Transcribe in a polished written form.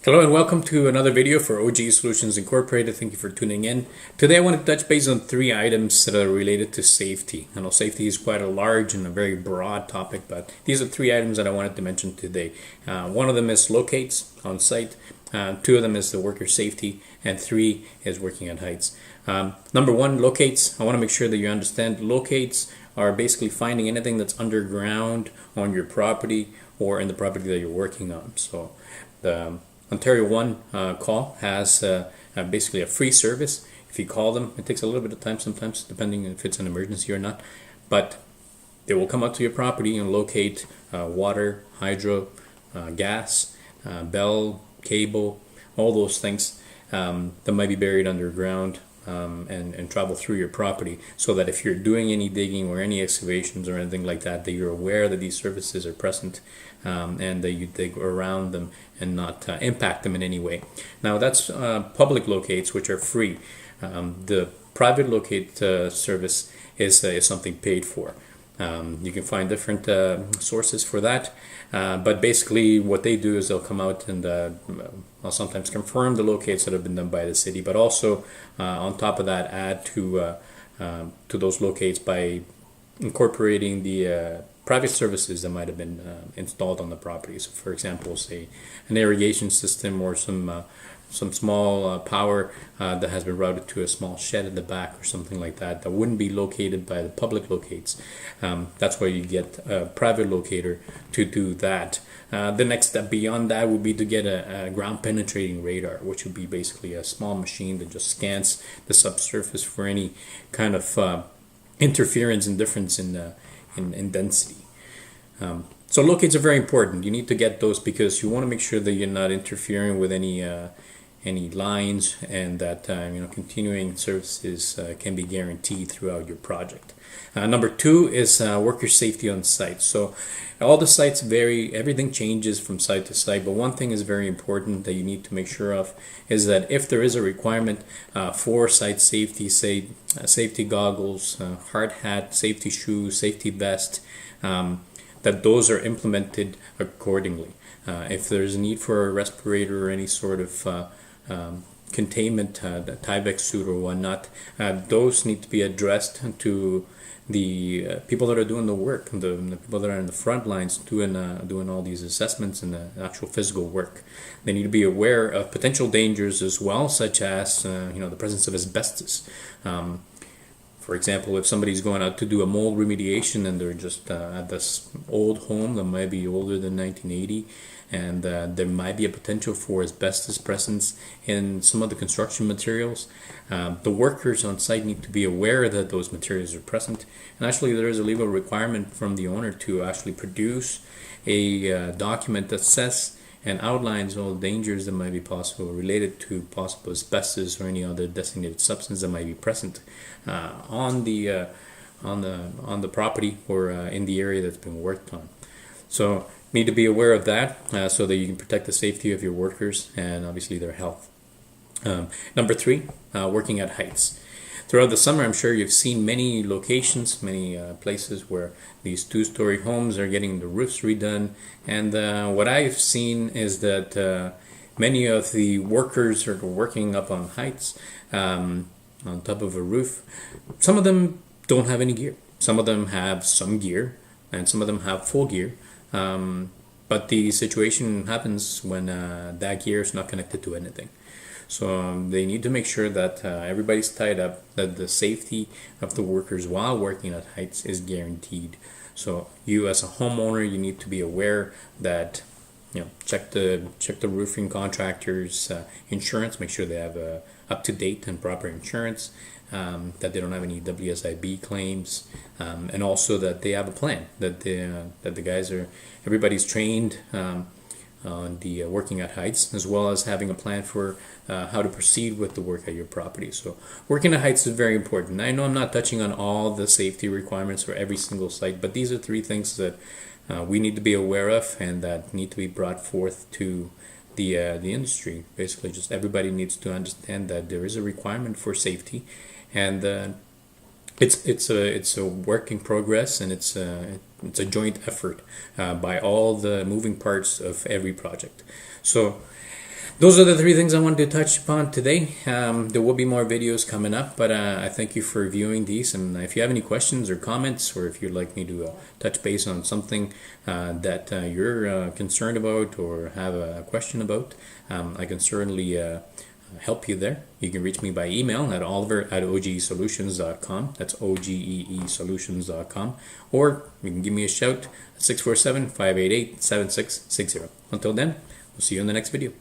Hello and welcome to another video for OGEE Solutions Incorporated. Thank you for tuning in. Today I want to touch base on three items that are related to safety. I know safety is quite a large and a very broad topic, but these are three items that I wanted to mention today. One of them is locates on site, two of them is the worker safety, and three is working at heights. Number one, locates. I want to make sure that you understand locates are basically finding anything that's underground on your property or in the property that you're working on. So the Ontario One call has basically a free service. If you call them, it takes a little bit of time sometimes, depending if it's an emergency or not. But they will come out to your property and locate water, hydro, gas, bell, cable, all those things that might be buried underground and travel through your property, so that if you're doing any digging or any excavations or anything like that, that you're aware that these services are present and that you dig around them and not impact them in any way. Now that's public locates, which are free. The private locate service is something paid for. You can find different sources for that, but basically what they do is they'll come out and I'll sometimes confirm the locates that have been done by the city, but also on top of that add to those locates by incorporating the private services that might have been installed on the property. So for example, say an irrigation system or some small power that has been routed to a small shed in the back or something like that, that wouldn't be located by the public locates. That's why you get a private locator to do that. The next step beyond that would be to get a ground penetrating radar, which would be basically a small machine that just scans the subsurface for any kind of interference and difference in density. So locates are very important. You need to get those because you want to make sure that you're not interfering with any lines, and that continuing services can be guaranteed throughout your project. Number two is worker safety on site. So all the sites vary, everything changes from site to site, but one thing is very important that you need to make sure of is that if there is a requirement for site safety, say safety goggles, hard hat, safety shoes, safety vest, that those are implemented accordingly. If there's a need for a respirator or any sort of containment, the Tyvek suit or whatnot, those need to be addressed to the people that are doing the work, the people that are in the front lines doing all these assessments and the actual physical work. They need to be aware of potential dangers as well, such as the presence of asbestos. For example, if somebody's going out to do a mold remediation and they're just at this old home that might be older than 1980, and there might be a potential for asbestos presence in some of the construction materials, the workers on site need to be aware that those materials are present. And actually there is a legal requirement from the owner to actually produce a document that says and outlines all the dangers that might be possible related to possible asbestos or any other designated substance that might be present on the property or in the area that's been worked on. So need to be aware of that so that you can protect the safety of your workers and obviously their health. Number three, working at heights. Throughout the summer, I'm sure you've seen many locations, many places where these two-story homes are getting the roofs redone. And what I've seen is that many of the workers are working up on heights on top of a roof. Some of them don't have any gear. Some of them have some gear, and some of them have full gear. But the situation happens when that gear is not connected to anything. So they need to make sure that everybody's tied up, that the safety of the workers while working at heights is guaranteed. So you as a homeowner, you need to be aware that check the roofing contractors' insurance, make sure they have up-to-date and proper insurance, that they don't have any WSIB claims, and also that they have a plan, that the guys everybody's trained on the working at heights, as well as having a plan for how to proceed with the work at your property. So working at heights is very important. I know I'm not touching on all the safety requirements for every single site, but these are three things that we need to be aware of and that need to be brought forth to the industry. Basically, just everybody needs to understand that there is a requirement for safety, and it's a work in progress, and it's a joint effort by all the moving parts of every project. So Those are the three things I wanted to touch upon today. There will be more videos coming up, but I thank you for viewing these. And if you have any questions or comments, or if you'd like me to touch base on something that you're concerned about or have a question about, I can certainly help you there. You can reach me by email at oliver@ogeesolutions.com. That's OGEE-solutions.com. Or you can give me a shout at 647-588-7660. Until then, we'll see you in the next video.